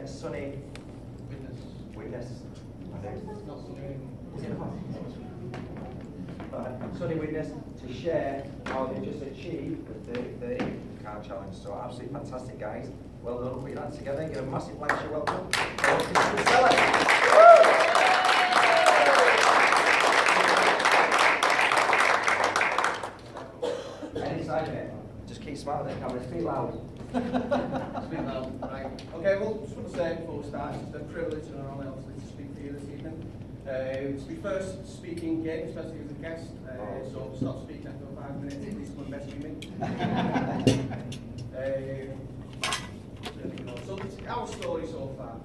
Sunny Witness. Sunny Witness to share how they just achieved the 30 car challenge. So absolutely fantastic, guys. Well done. Put your hands together. Give a massive Lancashire welcome. Chris Kinsella. Any side of it. Just keep smiling at the camera. Speak loud. Speak loud. Right. Okay. Well, just want to say before we start, it's a privilege and an honour, obviously, to speak to you this evening. It's my first speaking gig, especially as a guest. So stop speaking after 5 minutes. At least one best you me. So our story so far.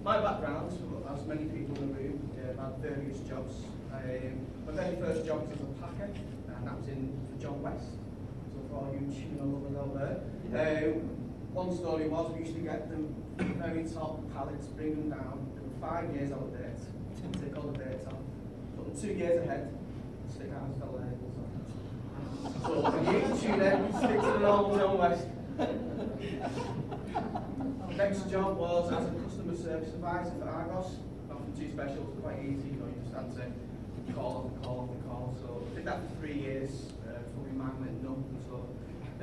My background, as many people in the room, I've had various jobs. My very first job was as a packer, and that was for John West. So for all you tuna lovers out there. One story was we used to get them very top pallets, bring them down. There were 5 years out of date, take all the dates off. Put them 2 years ahead, stick out and fill the labels on. So when you eat tuna, stick to the normal John West. Next job was as a customer service advisor for Argos. Nothing too special, it was quite easy, you just answer call after call after call. So I did that for 3 years before my man went numb. So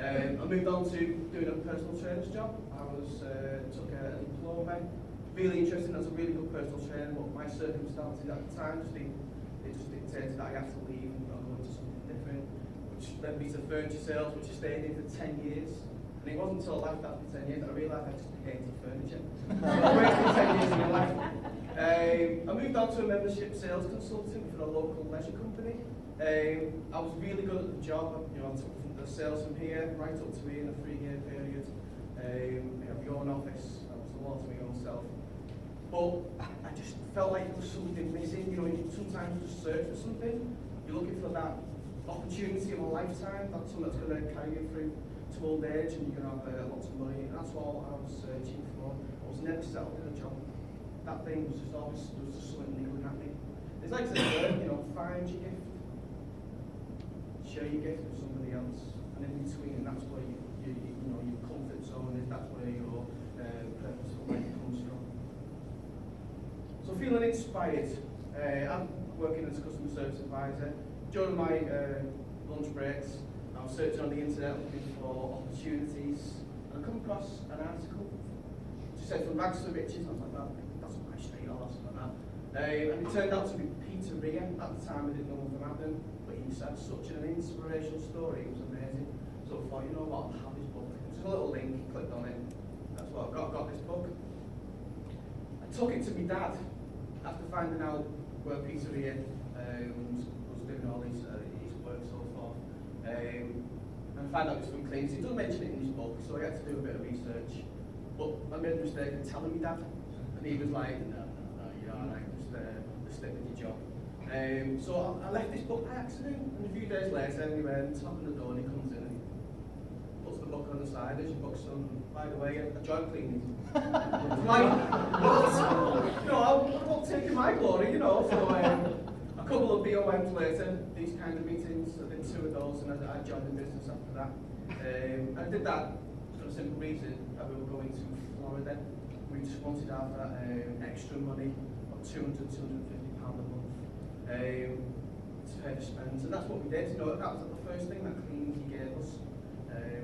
I moved on to doing a personal trainer's job. I took a diploma. Really interesting, as a really good personal trainer, but my circumstances at the time just dictated that I had to leave and go into something different, which led me to furniture sales, which I stayed in for 10 years. And it wasn't until I left after 10 years that I realised I just hated furniture. So I wasted 10 years of my life. I moved on to a membership sales consultant for a local leisure company. I was really good at the job. I took the sales from here right up to here in a 3-year period. I have my own office. I was a lot to my own self. But I just felt like there was something missing. You sometimes just search for something. You're looking for that opportunity of a lifetime. That's something that's going to carry you through to old age, and you're going to have lots of money. And that's all I was searching for. I was never settled in a job. That thing was just always, there was just something niggling at me. It's like saying, find your gift. Share your gift with somebody else. And in between, that's where your comfort zone is. That's where your purposeful life comes from. So feeling inspired, I'm working as a customer service advisor. During my lunch breaks, I was searching on the internet looking for opportunities, and I come across an article which said from rags to riches. I was like, that's my street, or something like that. And it turned out to be pizzeria. At the time, I didn't know what would happen, but he said such an inspirational story. It was amazing. So I thought, you know what, I'll have this book. There's a little link, clicked on it. That's what I've got this book. I took it to my dad after finding out where pizzeria was doing all his work so forth. And I found out it was from Kleeneze. He doesn't mention it in his book, so I had to do a bit of research. But I made a mistake in telling me dad, and he was like, no, you're alright, just stick with your job. So I left this book by accident, and a few days later, anyway, knocking the door, and he comes in and he puts the book on the side. There's your book, son. By the way, I joined Kleeneze. I'm like, what? I won't take my glory, So a couple of BOMs later, these kind of meetings, I did 2 of those, and I joined the business after that. I did that for a simple reason, that we were going to Florida. We just wanted to have that extra money of £200, £250 a month to pay the spends, and that's what we did. That was the first thing that Kleeneze gave us,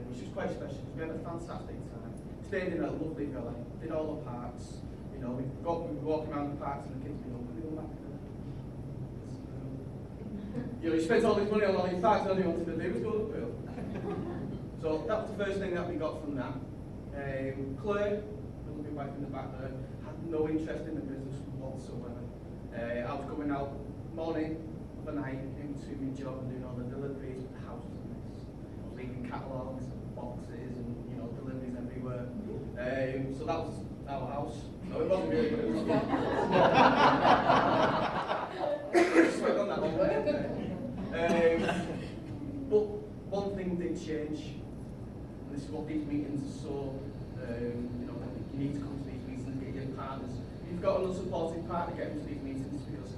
which was quite special because we had a fantastic time. Stayed in a lovely villa, did all the parks. We were walking around the parks, and the kids would be going back. You spent all this money on all these parks, and all you wanted to do was go to the pool. So that was the first thing that we got from that. Claire, the lovely wife in the back there, had no interest in the business whatsoever. I was going out morning, overnight, into my job and doing all the deliveries, but the house was a mess. I was leaving catalogues and boxes and deliveries everywhere. So that was our house. No, it wasn't really, but it was fun. Sweat on that one. But one thing did change, and this is what these meetings are so, you need to come to these meetings and get your partners. If you've got an unsupported partner, get them to these meetings, because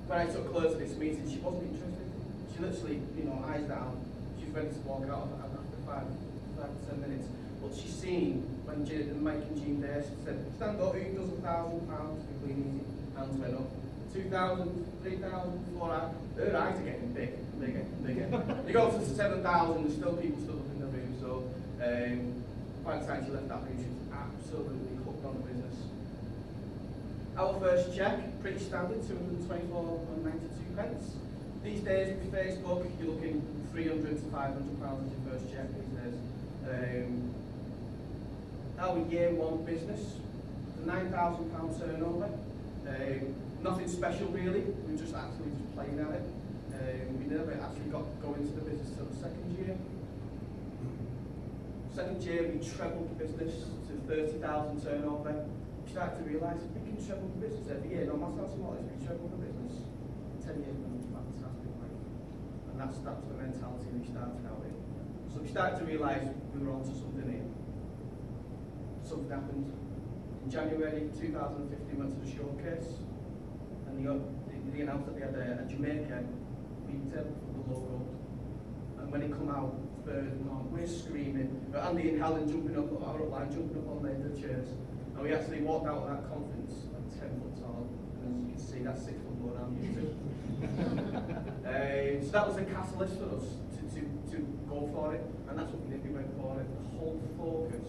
when I took Claire to this meeting, she wasn't interested. She literally, eyes down, she's ready to walk out after 5 to 10 minutes. But she's seen when Mike and Jean there said, stand up, who does £1,000 for Kleeneze? Hands went up. 2,000, 3,000, 4,000. Their eyes are getting bigger. You go to 7,000, there's still people stood up in the room. So by the time she left that room, she was absolutely hooked on the business. Our first check, pretty standard, 224.92 pence. These days with Facebook, you're looking £300 to £500 as your first check these days. Our year one business, the £9,000 turnover. Nothing special really, we were just actually just playing at it. We never actually got going into the business until the second year. Second year we trebled the business to 30,000 turnover. We started to realise we can treble the business every year, no matter how small it is, we treble the business. 10 years was fantastic, right? And that's the mentality we started out in. So we started to realise we were onto something here. Something happened. In January 2015 went to the showcase. And they announced that they had a Jamaica retail for the logo. And when it come out, we're screaming. Andy and Helen jumping up, our upline jumping up on the chairs. And we actually walked out of that conference like 10 foot tall. And as you can see, that's 6 foot more on YouTube. So that was a catalyst for us to go for it. And that's what we did, we went for it. The whole focus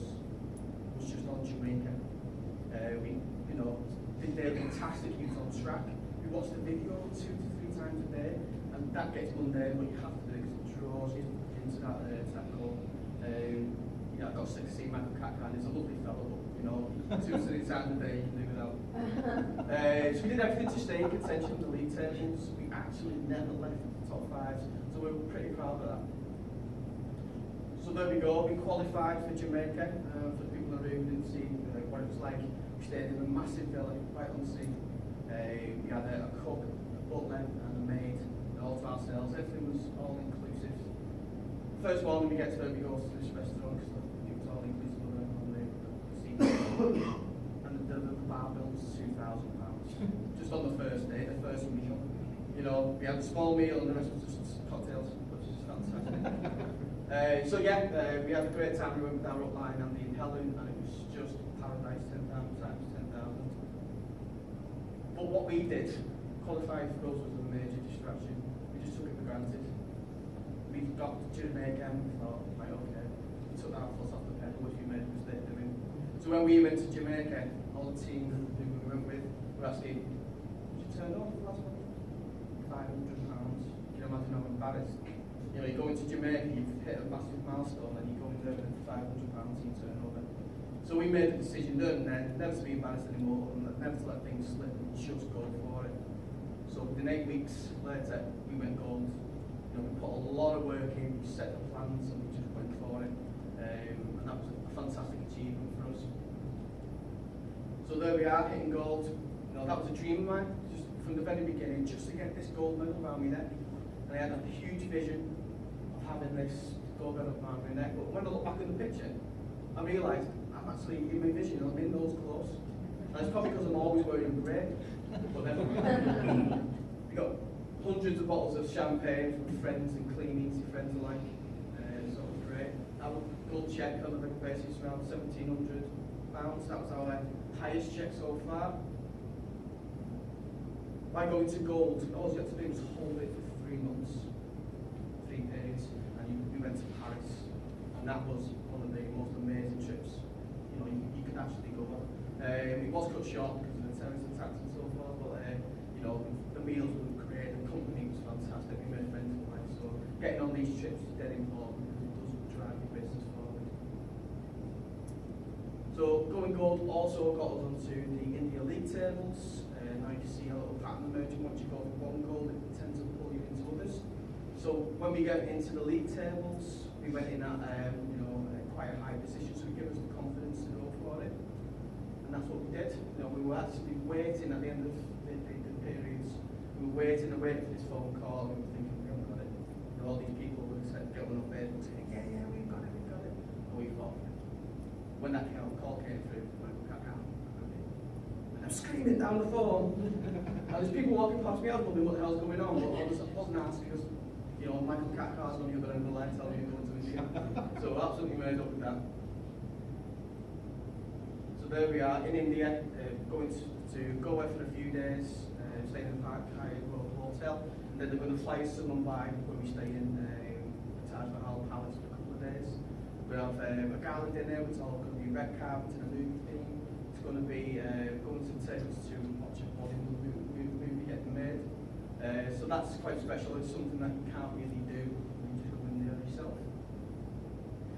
was just on Jamaica. We did their fantastic use on track. We watched the video 2 to 3 times a day, and that gets mundane, but you have to do it because it draws you into that goal. I've got to see Michael Catcan, he's a lovely fellow, but 2 to 3 times a day you can do without. So we did everything to stay in contention in the league tables. We actually never left the top 5, so we were pretty proud of that. So there we go, we qualified for Jamaica. For the people in the room who didn't see what it was like, we stayed in a massive villa right on the sea. We had a cook, a butler and a maid, all to ourselves. Everything was all inclusive. First morning we get to there, we go to this restaurant because it was all inclusive on the sea. And the bar bill was £2,000. Just on the first day, the first meal. We had a small meal and the rest was just cocktails, which is fantastic. We had a great time. We went with our upline, Andy and Helen, and it was just paradise, 10,000 times 10,000. But what we did, qualifying for us was a major distraction. We just took it for granted. We got to Jamaica and we thought, right, okay, we took our foot off the pedal, which we made a mistake doing. So when we went to Jamaica, all the team who we went with were asking, did you turn off last one? £500. Can you imagine how embarrassed? You go into Jamaica, you've hit a massive milestone, and you go in there with £500 in turnover. So we made the decision then and then, never to be embarrassed anymore, and never to let things slip, and just go for it. So within 8 weeks later, we went gold. We put a lot of work in, we set the plans, and we just went for it. And that was a fantastic achievement for us. So there we are, hitting gold. That was a dream of mine, just from the very beginning, just to get this gold medal around my neck. And I had a huge vision of having this gold medal around my neck. But when I look back in the picture, I realised I'm actually in my vision, I'm in those clothes. And it's probably because I'm always wearing grey. But never mind. We got hundreds of bottles of champagne from friends and Kleeneze friends alike. So it was great. Our gold check on a regular basis around £1,700. That was our highest check so far. By going to gold, all you had to do was hold it for 3 months, 3 days, and we went to Paris, and that was one of the most amazing trips. You could actually go on. It was cut short because of the terrorist attacks and so forth, but the meals were great, the company was fantastic, we made friends in life, so getting on these trips is dead important because it does drive your business forward. So going gold also got us onto the India League tables. Now you can see a little pattern emerging. Once you go from one goal, it tends to pull you into others. So when we get into the league tables, we went in at quite a high position, so it gave us the confidence to go for it. And that's what we did. We were actually waiting at the end of the periods. We were waiting and waiting for this phone call, and we were thinking, we haven't got it. All these people were getting up there and saying, yeah, we've got it. And we thought, when that call came through, I'm screaming down the phone, and there's people walking past me. I was wondering what the hell's going on, but I wasn't asking because, Michael Catcar's on the other end of the line telling me to go into the gym. So absolutely made up with that. So there we are in India, going to go away for a few days, staying in the Hyatt Hotel, and then they're going to fly us to Mumbai where we stay in Taj Mahal Palace for a couple of days. We have a gala dinner, which is all going to be red carpet and a movie theme. It's going to be going to take us to watch a Bollywood movie getting made. So that's quite special. It's something that you can't really do when you just go in there yourself.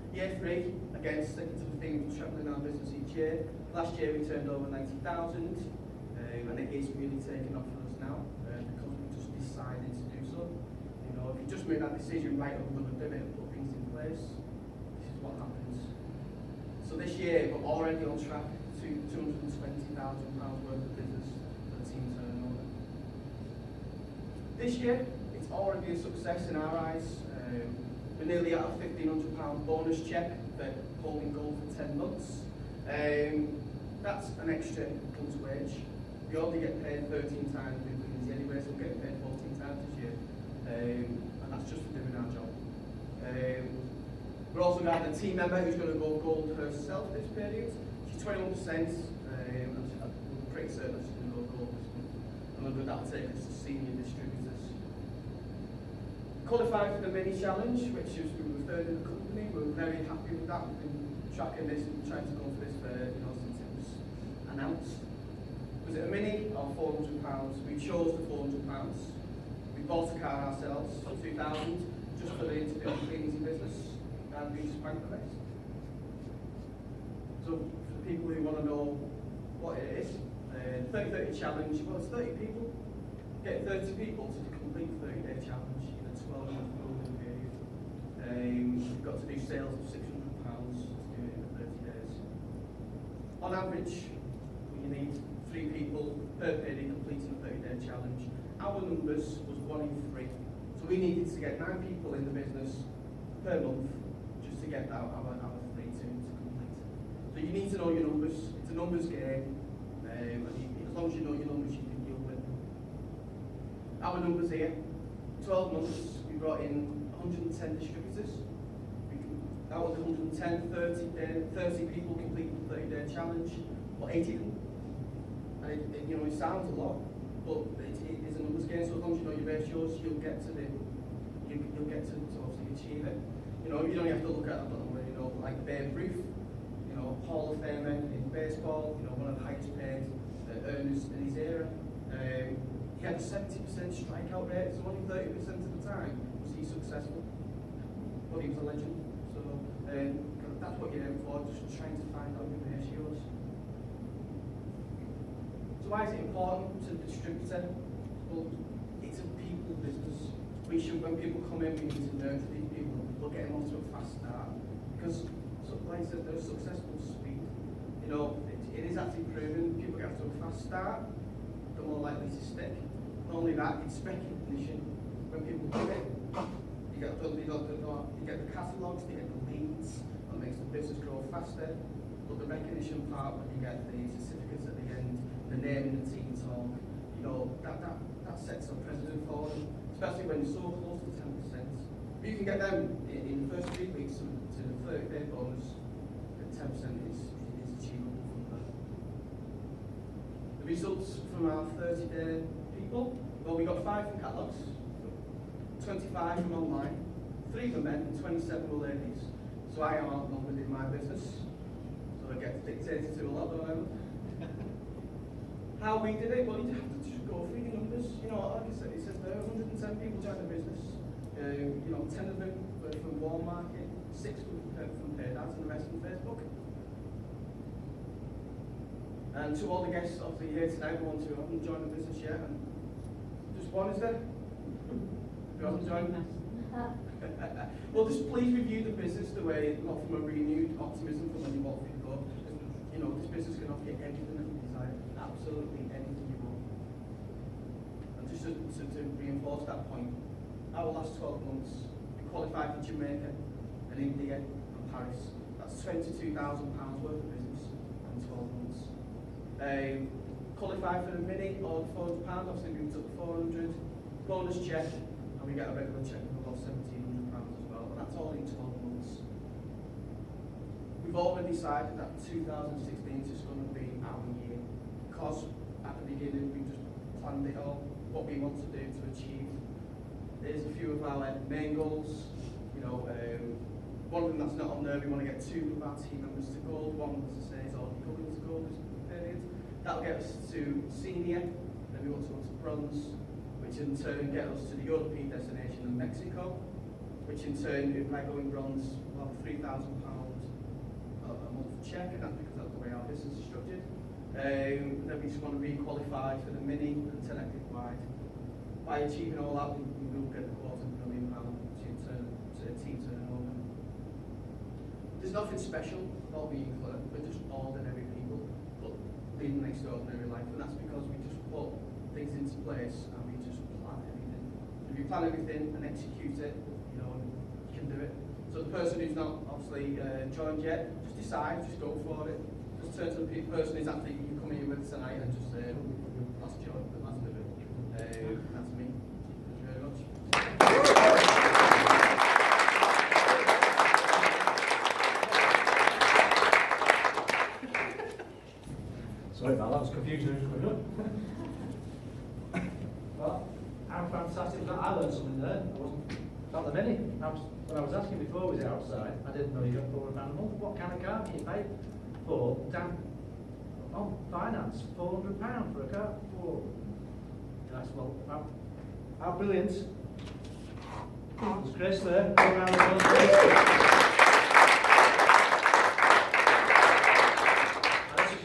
Year 3, again, sticking to the theme of travelling our business each year. Last year we turned over 90,000, and it is really taking off for us now because we just decided to do so. You know, if you just made that decision, right, I'm going to do it and put things in place, this is what happens. So this year we're already on track to £220,000 worth of business for the team turnover. This year, it's already a success in our eyes. We're nearly at a £1,500 bonus check for holding goal for 10 months. That's an extra month's wage. We only get paid 13 times in Kleeneze anyway, so we're getting paid 14 times this year. And that's just for doing our job. We're also got a team member who's going to go gold herself this period. She's 21%, and we're pretty certain that she's going to go gold this month. And then that'll take us to senior distributors. Qualified for the mini challenge, which is we were third in the company. We're very happy with that. We've been tracking this and trying to go for this for since it was announced. Was it a mini or £400? We chose the £400. We bought a car ourselves for 2000 just for the Kleeneze business, and we just banked the rest. So for people who want to know what it is, 30-30 challenge. Well, it's 30 people. Get 30 people to complete the 30-day challenge in a 12-month rolling period. You've got to do sales of £600 to do it in 30 days. On average, you need 3 people per period completing a 30-day challenge. Our numbers was 1 in 3. So we needed to get 9 people in the business per month just to get our 3 to complete. So you need to know your numbers. It's a numbers game. And as long as you know your numbers, you can deal with them. Our numbers here, 12 months, we brought in 110 distributors. Out of the 110, 30 people completed the 30-day challenge, or 80 of them. And it sounds a lot, but it is a numbers game. So as long as you know your ratios, you'll get to obviously achieve it. You don't have to look at, like Babe Ruth, Hall of Famer in baseball, one of the highest paid earners in his era. He had a 70% strikeout rate, so only 30% of the time was he successful. But he was a legend. So that's what you're in for, just trying to find out your ratios. So why is it important to the distributor? Well, it's a people business. When people come in, we need to nurture these people. We'll get them onto a fast start. Because, like I said, they're successful speed. It is actually proven people get off to a fast start, they're more likely to stick. Not only that, it's recognition. When people do it, you get the catalogues, you get the leads, that makes the business grow faster. But the recognition part, when you get the certificates at the end, the name in the team talk, that sets a precedent for them, especially when you're so close to 10%. If you can get them in the first 3 weeks to the 30-day bonus, then 10% is achievable from that. The results from our 30-day people, well, we got 5 from catalogs, 25 from online, 3 for men, and 27 were ladies. So I am outnumbered in my business, so I get dictated to a lot of them. How we did it? Well, you have to just go through your numbers. Like I said, it says there are 110 people joined the business. 10 of them were from Warm Market, 6 were from paid ads, and the rest from Facebook. And to all the guests of the year tonight, the ones who haven't joined the business yet, and just one is there? Who hasn't joined? Well, just please review the business the way, not from a renewed optimism from when you bought before. This business can offer you anything that you desire, absolutely anything you want. And just to reinforce that point, our last 12 months, we qualified for Jamaica and India and Paris. That's £22,000 worth of business in 12 months. Qualified for the mini or £400, obviously we took 400, bonus check, and we get a regular check of about £1,700 as well, and that's all in 12 months. We We've already decided that 2016 is going to be our year, because at the beginning we just planned it all, what we want to do to achieve. There's a few of our main goals. You know, one of them that's not on there, we want to get 2 of our team members to gold. One, as I say, is already going to gold this period. That'll get us to senior, then we want to go to bronze, which in turn get us to the European destination in Mexico, which in turn, if I go in bronze, we'll have £3,000 a month check, and that's because that's the way our business is structured. Then we just want to re-qualify for the mini and 10 hectare wide. By achieving all that, we will get the £250,000 to team turnover. There's nothing special about being clear. We're just ordinary people, but leading an extraordinary life, and that's because we just put things into place and we just plan everything. If you plan everything and execute it, you know, you can do it. So the person who's not obviously joined yet, just decide, just go for it. Just turn to the person who's actually you come here with tonight and just say, let's join, let's do it. That's me. Thank you very much. Sorry about that, was confusing. Well, how fantastic was that? I learned something there. I wasn't about the mini. When I was asking before, was it outside? I didn't know you got £400 a month. What kind of car can you pay for? On finance, £400 for a car. Whoa. Yes, well, how brilliant. There's Chris there. Go round the applause, please.